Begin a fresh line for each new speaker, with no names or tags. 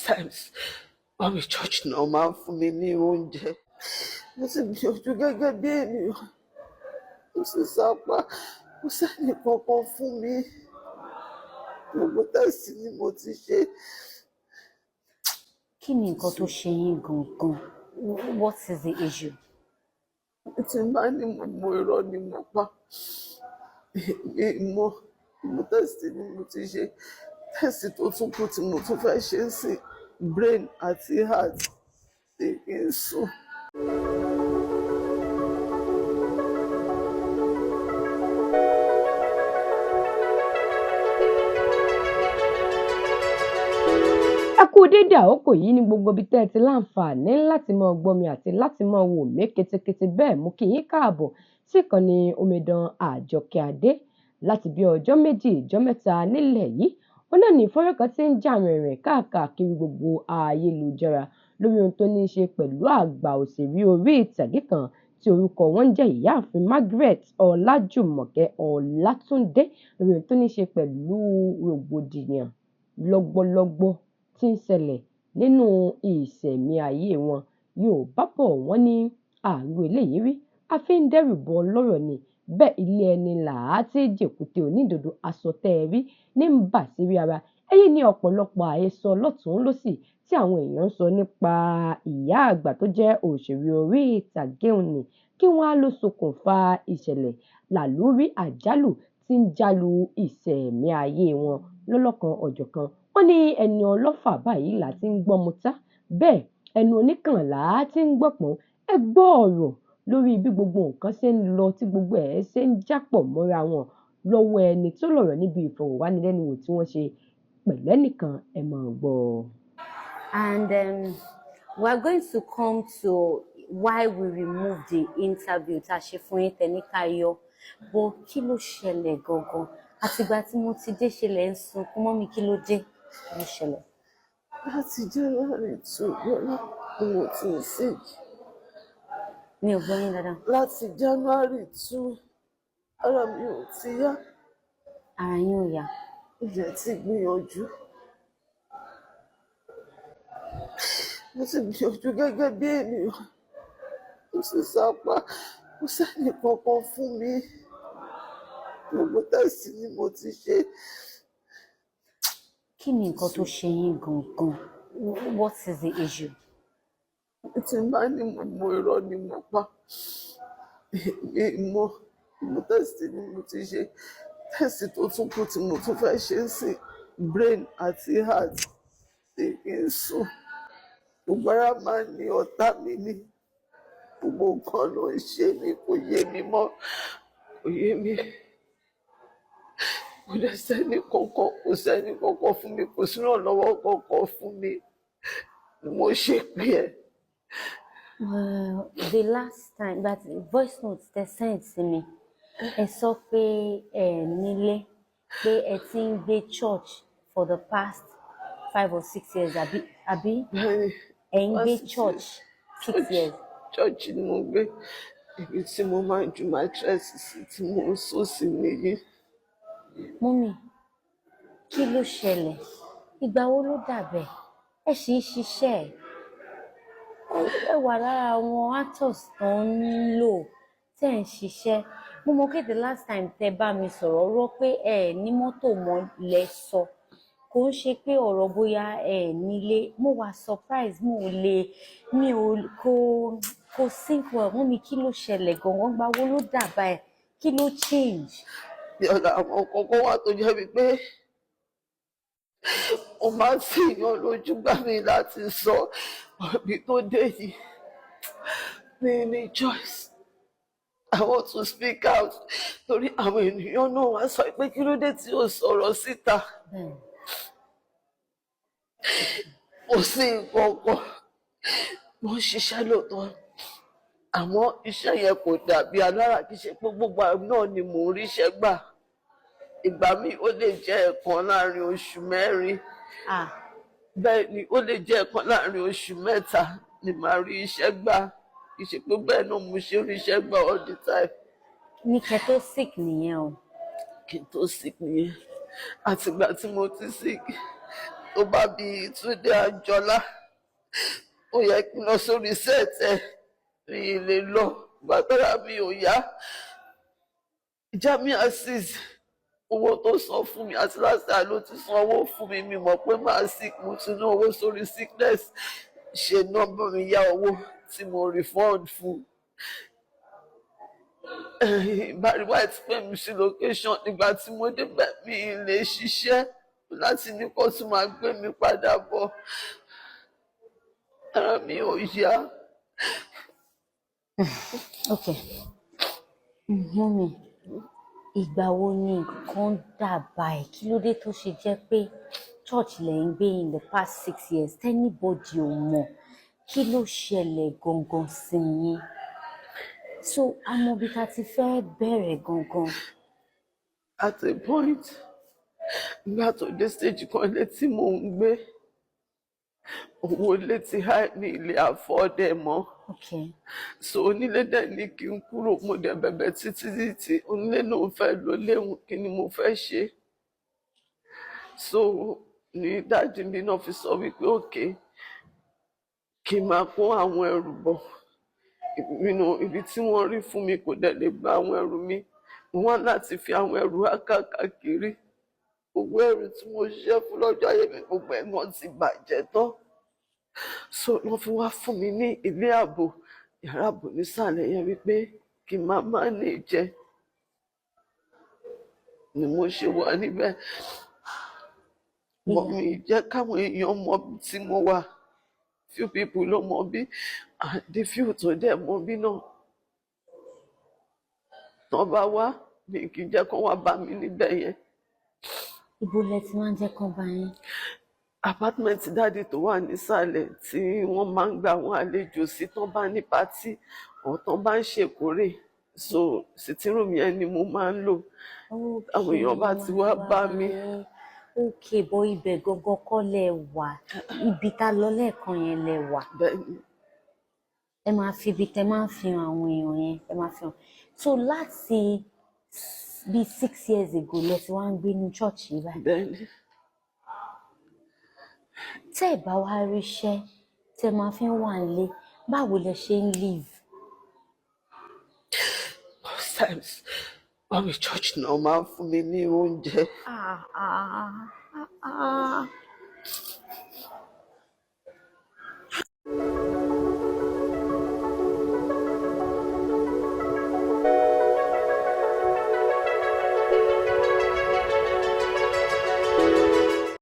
times mami church náà máa ń fún mi ní oúnjẹ mo sì gbìyànjú gẹ́gẹ́ bí ènìyàn mo sì sápá kò sẹ́ni kankan fún mi gbogbo tẹ́sì ni mo ti ṣe.
Kí ni nǹkan tó ṣe yín gangan? What is the issue?
Tí n bá ní mo mọ irọ́ ni mo pa mo tẹ́sì ni mo ti ṣe tẹ́sì tó tún kù tí mo tún fẹ́ ṣe sí brain àti heart ṣe kí n sùn.
Kú dédé àkókò yìí ní gbogbo ibi tẹ́ ẹ ti láǹfààní láti máa gbọ́ mi àti láti máa wò mí ketekete bẹ́ẹ̀ mú kí yín káàbọ̀ sí ìkànnì omidan Àjọkẹ́ Adé láti bí ọjọ́ méjì ìjọ́ mẹ́ta nílẹ̀ yìí ó náà ní fọ́nrán kan tí ń jà rìnrìn káàkiri gbogbo ayélujára lórí ohun tó ní í ṣe pẹ̀lú àgbà òṣèré orí ìtàgé kan tí orúkọ wọn ń jẹ́ ìyáàfin Magret Olajumoke Olatunde lórí ohun tó ní í ṣe pẹ̀lú rògbòdìyàn lọ́gbọ́lọ́gbọ́ tí ń ṣẹlẹ̀ nínú ìṣẹ̀mí ayé wọn. Yorùbá bọ̀ wọ́n ní àrùn eléyìí rí a fi ń dẹ́rù bọ ọlọ́rọ̀ ni bẹ́ẹ̀ ilé ẹni làá tí jèkúté onídòdó aṣọ tẹ́ ẹ rí ní ń bà sí rí ara. Èyí ni ọ̀pọ̀lọpọ̀ àhesọ lọ́tùn-ún lósì tí àwọn èèyàn ń sọ nípa ìyá àgbà tó jẹ́ òṣèré orí ìtàgé òní kí wọ́n á lọ ṣokùnfà ìṣẹ̀lẹ̀ làlúrí àjálù tí ń jálu ìṣẹ̀mí ayé wọn lọ́lọ́kan ọ̀jọ̀kan. Wọ́n ní ẹni ọlọ́fà báyìí là ti ń gbọ́ mutá bẹ́ẹ̀ ẹnu oníkànlá tí ń gbọ̀pọ̀n ẹ gbọ́ ọ̀rọ̀ lórí bí gbogbo nǹkan ṣe ń lọ tí gbogbo ẹ̀ ṣe ń jápọ̀ mọ́ra wọn lọ́wọ́ ẹni tó lọ̀rọ̀ níbi ìfọ̀rọ̀wánilẹ́nuwò tí wọ́n ṣe pẹ̀lú ẹnìkan ẹ máa gbọ́.
And we are going to come to why we removed the interview tá a ṣe fún yín tẹ̀níkà yọ bó kí ló ṣẹlẹ̀ gangan àtìgbà tí mo ti dé ṣẹlẹ̀ ń sunkún mọ́ mi kí ló dé ló ṣẹlẹ̀.
Láti January 2 yọlá ni mo ti ń sick.
Mi ò gbọ́ yín dáadáa.
Láti January 2 ara mi ò ti yá.
Ara yín ò yá.
Ilẹ̀ ti gbìyànjú. Mo sì gbìyànjú gẹ́gẹ́ bí ènìyàn mo sì sápá kò sẹ́ni kankan fún mi gbogbo tẹ́sì ni mo ti ṣe.
Kí ni nǹkan tó ṣe yín gangan? What is the issue?
Tí n bá ní mo mọ irọ́ ni mo pa mo tẹ́sì ni mo ti ṣe tẹ́sì tó tún kù tí mo tún fẹ́ ṣe sí brain àti heart ṣe kí n sùn. Gbogbo ara máa ń ní ọ̀tá mi ní gbogbo nǹkan ló ń ṣe mí kò yé mi mọ́ kò yé mi kò lè sẹ́ni kankan fún mi kò sí ìrànlọ́wọ́ kankan fún mi mo ṣe pé ẹ.
The last time that voice note tẹ send sí mi ẹ sọ pé ẹ nílé pé ẹ ti ń gbé church for the past 5 or 6 years àbí ẹ ń gbé church 6 years.
Church ni mo gbé ibi tí mo máa ń ju mattress sí tí mo ń sùn sí nìyí.
Mọ́mì kí ló ṣẹlẹ̀ ìgbà wo ló dàbẹ̀ ẹ sì ń ṣiṣẹ́ ẹ wà lára àwọn actors tó ń lò tẹ́ ń ṣiṣẹ́ mo mọ̀ pé the last time tẹ́ bá mi sọ̀rọ̀ rọ́ pé ẹ ní mọ́tò mọ́ lẹ sọ kò ń ṣe pé ọ̀rọ̀ bóyá ẹ nílé mo wà surprise mi ò kò sync well mọ́mì kí ló ṣẹlẹ̀ gangan gbà wo ló dàbà ẹ kí ló change.
Ọ̀dà àwọn kọ̀ọ̀kan wà tó jẹ́ wípé mo máa ń fi èèyàn lójú gbà mí láti sọ ọ̀bí tó dé yìí ní choice. I want to speak out torí àwọn ènìyàn náà wá sọ pé kí ló dé tí ó sọ̀rọ̀ síta. Kò sí nǹkan kan mo ń ṣiṣẹ́ lóòótọ́ àmọ́ iṣẹ́ yẹn kò dàbí alára kì í ṣe pé gbogbo náà ni mò ń ríṣẹ́ gbà ìgbà míì ó lè jẹ́ ẹ̀kan láàrin oṣù mẹ́rin bẹ́ẹ̀ ni ó lè jẹ́ ẹ̀kan láàrin oṣù mẹ́ta ni màá rí iṣẹ́ gbà kì í ṣe pé bẹ́ẹ̀ náà mo ṣe ríṣẹ́ gbà all the time.
Ní kẹ́ tó sick nìyẹn o.
Kí n tó sick nìyẹn àtìgbà tí mo ti sick tó bá bí Túndé Àjọlá ó yẹ kí n lọ sórí sẹ́ẹ̀tẹ̀ mi lè lọ gbàtàrà mi ò yá. Jamiu Azeez owó tó san fún mi àti láti àló ti san owó fún mi mọ̀ pé màá sick mo ti ná owó sórí sickness ṣe nọ́mbà mi yá owó tí mo refund fún. Barry White pè mí sí location nígbà tí mo débẹ̀ mi lè ṣiṣẹ́ láti ní kó tún máa gbé mi padà bọ̀ ara mi ò yá.
Okay. Mọ́mì, ìgbà wo ni nǹkan dàbà ẹ̀? Kí ló dé tó ṣe jẹ́ pé church lẹ̀ ń gbé in the past 6 years anybody ò mọ̀? Kí ló ṣẹlẹ̀ gangan sí yín? So àmọ́ bí ta ti fẹ́ bẹ̀rẹ̀ gangan.
At a point nígbà tó dé stage kan létí mò ń gbé owó létí high ní ilé àfọ́dẹ̀ mọ́.
Okay.
So onílé dẹ̀ ní kí n kúrò mo dẹ̀ bẹ̀bẹ̀ títí onílé náà fẹ́ lọ léwu kí ni mo fẹ́ ṣe. So ní dájú mi náà fi sọ wípé òkè kí n máa kó àwọn ẹrù bọ̀ ibi tí wọ́n rí fún mi kò dẹ̀ lè gba àwọn ẹrù mi mo wá láti fi àwọn ẹrù káàkiri gbogbo ẹrù tí mo ṣiṣẹ́ fún lọ́jọ́ ayé mi gbogbo ẹ̀gbọ́n ti bàjẹ́ tán. So wọ́n fi wá fún mi ní ilé ààbò yàrá ààbò nísàlẹ̀ yẹn wípé kí n máa lè jẹ ni mo ṣe wà níbẹ̀. Mọ̀ mi jẹ́ káwọn èèyàn mọ tí mo wà few people ló mọ bí the few tó dẹ̀ mọ bí náà tán bá wá mi kì í jẹ́ kó wá bá mi níbẹ̀ yẹn.
Ibo lẹ ti máa ń jẹ́ kán bá yín?
Apartment dáàdì tó wà nísàlẹ̀ tí wọ́n máa ń gba àwọn àlejò sí tán bá ní pátí ọ̀ tán bá ń ṣèkórè so sitting room yẹn ni mo máa ń lò àwọn èèyàn bá ti wá bá mi.
Okay, bọ́ ibẹ̀ gangan kọ́ lẹ wà ibi tá lọ lẹ́ẹ̀kan yẹn lẹ wà. Ẹ máa fi ibi tẹ máa ń fi hàn àwọn èèyàn yẹn ẹ máa fi hàn. So láti bí 6 years ago lẹ ti wá ń gbé ní church yìí báyìí. Tẹ́ ẹ̀ bá wá ríṣẹ́ tẹ́ máa fi ń wà nílé báwo lẹ ṣe ń live?
Most times mami church náà máa ń fún mi ní oúnjẹ.